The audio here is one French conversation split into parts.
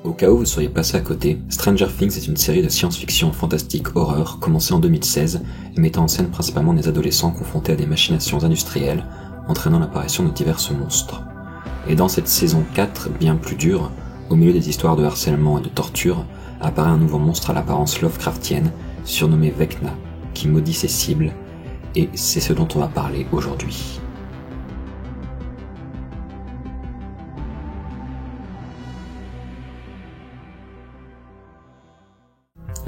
Au cas où vous seriez passé à côté, Stranger Things est une série de science-fiction fantastique horreur commencée en 2016 et mettant en scène principalement des adolescents confrontés à des machinations industrielles, entraînant l'apparition de divers monstres. Et dans cette saison 4, bien plus dure, au milieu des histoires de harcèlement et de torture, apparaît un nouveau monstre à l'apparence Lovecraftienne, surnommé Vecna, qui maudit ses cibles, et c'est ce dont on va parler aujourd'hui.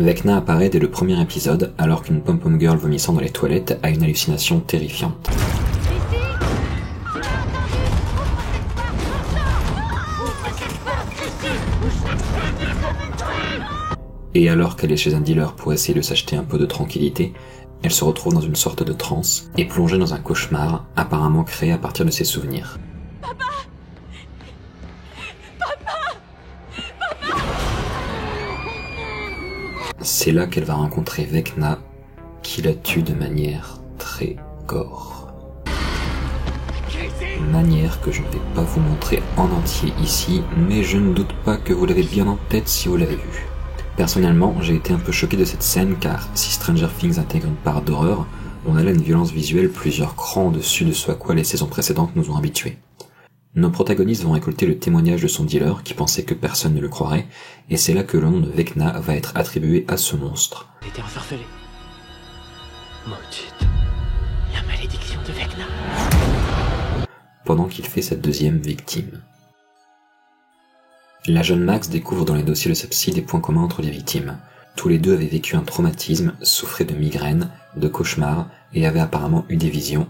Vecna apparaît dès le premier épisode alors qu'une pom-pom girl vomissant dans les toilettes a une hallucination terrifiante. Et alors qu'elle est chez un dealer pour essayer de s'acheter un peu de tranquillité, elle se retrouve dans une sorte de transe et plongée dans un cauchemar apparemment créé à partir de ses souvenirs. C'est là qu'elle va rencontrer Vecna, qui la tue de manière très gore. Manière que je ne vais pas vous montrer en entier ici, mais je ne doute pas que vous l'avez bien en tête si vous l'avez vu. Personnellement, j'ai été un peu choqué de cette scène car si Stranger Things intègre une part d'horreur, on a là une violence visuelle plusieurs crans au-dessus de ce à quoi les saisons précédentes nous ont habitués. Nos protagonistes vont récolter le témoignage de son dealer qui pensait que personne ne le croirait, et c'est là que le nom de Vecna va être attribué à ce monstre. Elle était ensorcelée. Maudite. La malédiction de Vecna. Pendant qu'il fait sa deuxième victime. La jeune Max découvre dans les dossiers de sa psy des points communs entre les victimes. Tous les deux avaient vécu un traumatisme, souffraient de migraines, de cauchemars et avaient apparemment eu des visions,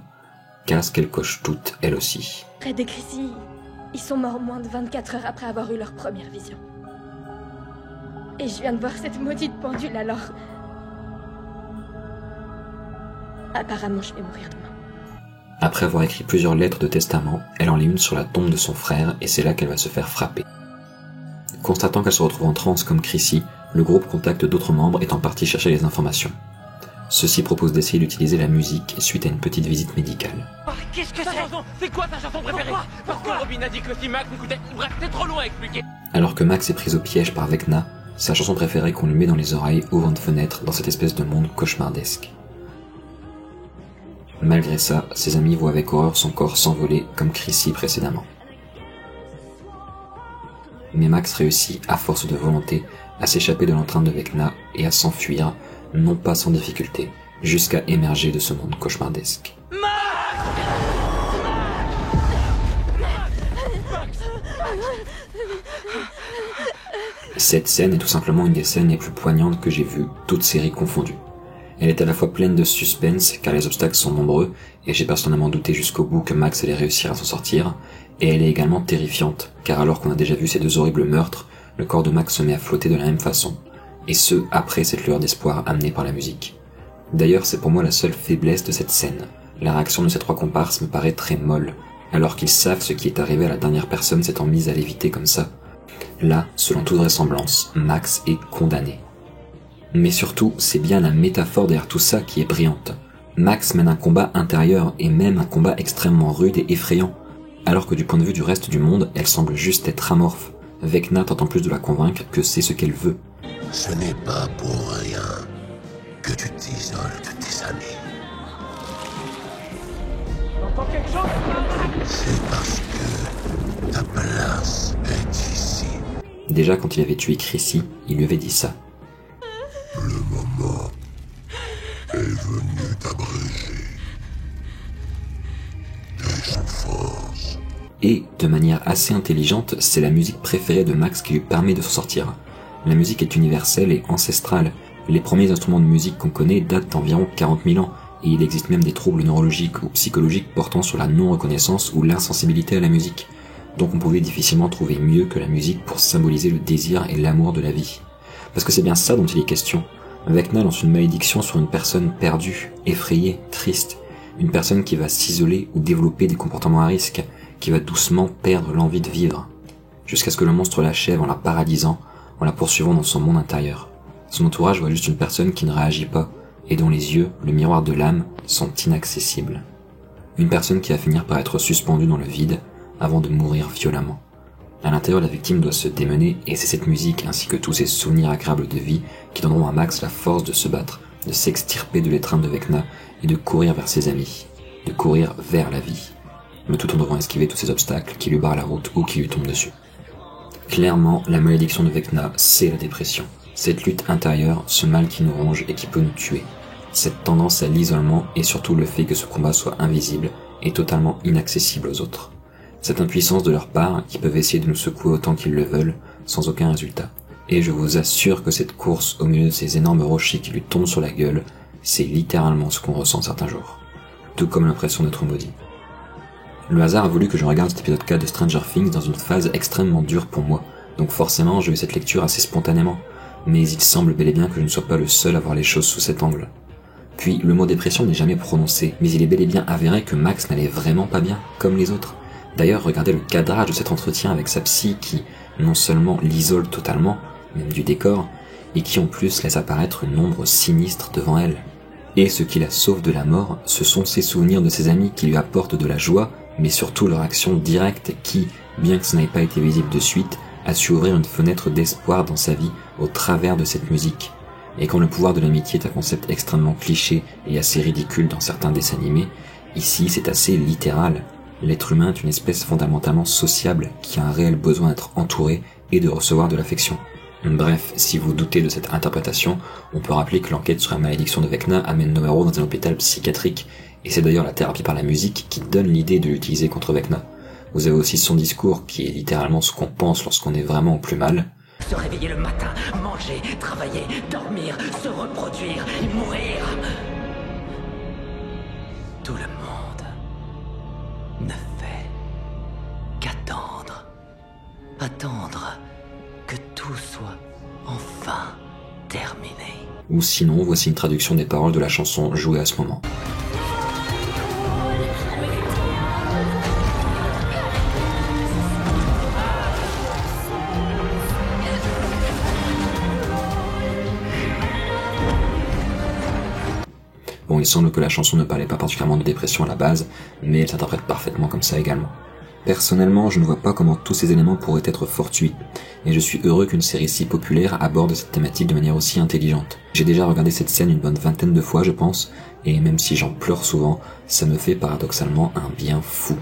cas qu'elles cochent toutes, elles aussi. Red et Chrissy, ils sont morts moins de 24 heures après avoir eu leur première vision. Et je viens de voir cette maudite pendule alors... Apparemment, je vais mourir demain. Après avoir écrit plusieurs lettres de testament, elle en lit une sur la tombe de son frère et c'est là qu'elle va se faire frapper. Constatant qu'elle se retrouve en transe comme Chrissy, le groupe contacte d'autres membres et en partie chercher les informations. Ceux-ci proposent d'essayer d'utiliser la musique suite à une petite visite médicale. Qu'est-ce que c'est quoi ta chanson préférée? Pourquoi Robin a dit que si Max écoutait... Bref, c'est trop loin à expliquer. Alors que Max est prise au piège par Vecna, sa chanson préférée qu'on lui met dans les oreilles ouvrant de fenêtre dans cette espèce de monde cauchemardesque. Malgré ça, ses amis voient avec horreur son corps s'envoler comme Chrissy précédemment. Mais Max réussit, à force de volonté, à s'échapper de l'entrain de Vecna et à s'enfuir, non pas sans difficulté, jusqu'à émerger de ce monde cauchemardesque. Cette scène est tout simplement une des scènes les plus poignantes que j'ai vues, toutes séries confondues. Elle est à la fois pleine de suspense, car les obstacles sont nombreux, et j'ai personnellement douté jusqu'au bout que Max allait réussir à s'en sortir, et elle est également terrifiante, car alors qu'on a déjà vu ces deux horribles meurtres, le corps de Max se met à flotter de la même façon, et ce, après cette lueur d'espoir amenée par la musique. D'ailleurs, c'est pour moi la seule faiblesse de cette scène. La réaction de ces trois comparses me paraît très molle, alors qu'ils savent ce qui est arrivé à la dernière personne s'étant mise à l'éviter comme ça. Là, selon toute vraisemblance, Max est condamné. Mais surtout, c'est bien la métaphore derrière tout ça qui est brillante. Max mène un combat intérieur, et même un combat extrêmement rude et effrayant, alors que du point de vue du reste du monde, elle semble juste être amorphe. Vecna tente en plus de la convaincre que c'est ce qu'elle veut. Ce n'est pas pour rien que tu t'isoles de tes amis. T'entends quelque chose? C'est parce que ta place est ici. Déjà, quand il avait tué Chrissy, il lui avait dit ça. Le moment est venu d'abréger tes souffrances. Et, de manière assez intelligente, c'est la musique préférée de Max qui lui permet de s'en sortir. La musique est universelle et ancestrale. Les premiers instruments de musique qu'on connaît datent d'environ 40 000 ans, et il existe même des troubles neurologiques ou psychologiques portant sur la non-reconnaissance ou l'insensibilité à la musique. Donc on pouvait difficilement trouver mieux que la musique pour symboliser le désir et l'amour de la vie. Parce que c'est bien ça dont il est question. Vecna lance une malédiction sur une personne perdue, effrayée, triste, une personne qui va s'isoler ou développer des comportements à risque, qui va doucement perdre l'envie de vivre, jusqu'à ce que le monstre l'achève en la paralysant, en la poursuivant dans son monde intérieur. Son entourage voit juste une personne qui ne réagit pas, et dont les yeux, le miroir de l'âme, sont inaccessibles. Une personne qui va finir par être suspendue dans le vide, avant de mourir violemment. À l'intérieur, la victime doit se démener, et c'est cette musique ainsi que tous ces souvenirs agréables de vie qui donneront à Max la force de se battre, de s'extirper de l'étreinte de Vecna et de courir vers ses amis, de courir vers la vie, mais tout en devant esquiver tous ces obstacles qui lui barrent la route ou qui lui tombent dessus. Clairement, la malédiction de Vecna, c'est la dépression. Cette lutte intérieure, ce mal qui nous ronge et qui peut nous tuer. Cette tendance à l'isolement et surtout le fait que ce combat soit invisible et totalement inaccessible aux autres. Cette impuissance de leur part qui peuvent essayer de nous secouer autant qu'ils le veulent, sans aucun résultat. Et je vous assure que cette course au milieu de ces énormes rochers qui lui tombent sur la gueule, c'est littéralement ce qu'on ressent certains jours. Tout comme l'impression d'être maudit. Le hasard a voulu que je regarde cet épisode 4 de Stranger Things dans une phase extrêmement dure pour moi, donc forcément j'ai eu cette lecture assez spontanément, mais il semble bel et bien que je ne sois pas le seul à voir les choses sous cet angle. Puis, le mot dépression n'est jamais prononcé, mais il est bel et bien avéré que Max n'allait vraiment pas bien, comme les autres. D'ailleurs, regardez le cadrage de cet entretien avec sa psy qui, non seulement l'isole totalement, même du décor, et qui en plus laisse apparaître une ombre sinistre devant elle. Et ce qui la sauve de la mort, ce sont ses souvenirs de ses amis qui lui apportent de la joie, mais surtout leur action directe qui, bien que ce n'ait pas été visible de suite, a su ouvrir une fenêtre d'espoir dans sa vie au travers de cette musique. Et quand le pouvoir de l'amitié est un concept extrêmement cliché et assez ridicule dans certains dessins animés, ici c'est assez littéral. L'être humain est une espèce fondamentalement sociable qui a un réel besoin d'être entouré et de recevoir de l'affection. Bref, si vous doutez de cette interprétation, on peut rappeler que l'enquête sur la malédiction de Vecna amène nos héros dans un hôpital psychiatrique, et c'est d'ailleurs la thérapie par la musique qui donne l'idée de l'utiliser contre Vecna. Vous avez aussi son discours qui est littéralement ce qu'on pense lorsqu'on est vraiment au plus mal. Se réveiller le matin, manger, travailler, dormir, se reproduire et mourir. Tout le monde ne fait qu'attendre. Attendre que tout soit enfin terminé. Ou sinon, voici une traduction des paroles de la chanson jouée à ce moment. Bon, il semble que la chanson ne parlait pas particulièrement de dépression à la base, mais elle s'interprète parfaitement comme ça également. Personnellement, je ne vois pas comment tous ces éléments pourraient être fortuits, et je suis heureux qu'une série si populaire aborde cette thématique de manière aussi intelligente. J'ai déjà regardé cette scène une bonne vingtaine de fois, je pense, et même si j'en pleure souvent, ça me fait paradoxalement un bien fou.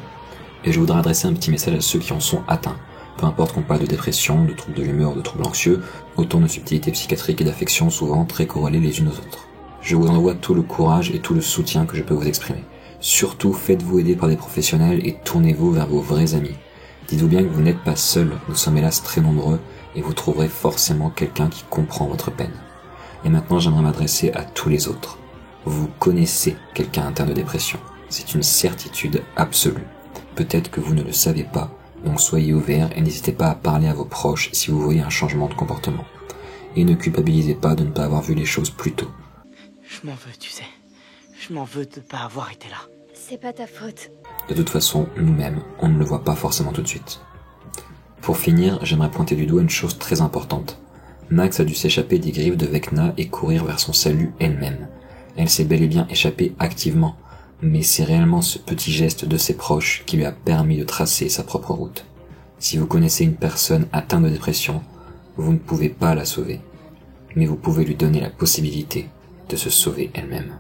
Et je voudrais adresser un petit message à ceux qui en sont atteints. Peu importe qu'on parle de dépression, de troubles de l'humeur, de troubles anxieux, autant de subtilités psychiatriques et d'affections souvent très corrélées les unes aux autres. Je vous envoie tout le courage et tout le soutien que je peux vous exprimer. Surtout, faites-vous aider par des professionnels et tournez-vous vers vos vrais amis. Dites-vous bien que vous n'êtes pas seul, nous sommes hélas très nombreux, et vous trouverez forcément quelqu'un qui comprend votre peine. Et maintenant, j'aimerais m'adresser à tous les autres. Vous connaissez quelqu'un atteint de dépression. C'est une certitude absolue. Peut-être que vous ne le savez pas, donc soyez ouverts et n'hésitez pas à parler à vos proches si vous voyez un changement de comportement. Et ne culpabilisez pas de ne pas avoir vu les choses plus tôt. Je m'en veux, tu sais. Je m'en veux de ne pas avoir été là. C'est pas ta faute. De toute façon, nous-mêmes, on ne le voit pas forcément tout de suite. Pour finir, j'aimerais pointer du doigt une chose très importante. Max a dû s'échapper des griffes de Vecna et courir vers son salut elle-même. Elle s'est bel et bien échappée activement, mais c'est réellement ce petit geste de ses proches qui lui a permis de tracer sa propre route. Si vous connaissez une personne atteinte de dépression, vous ne pouvez pas la sauver, mais vous pouvez lui donner la possibilité de se sauver elle-même.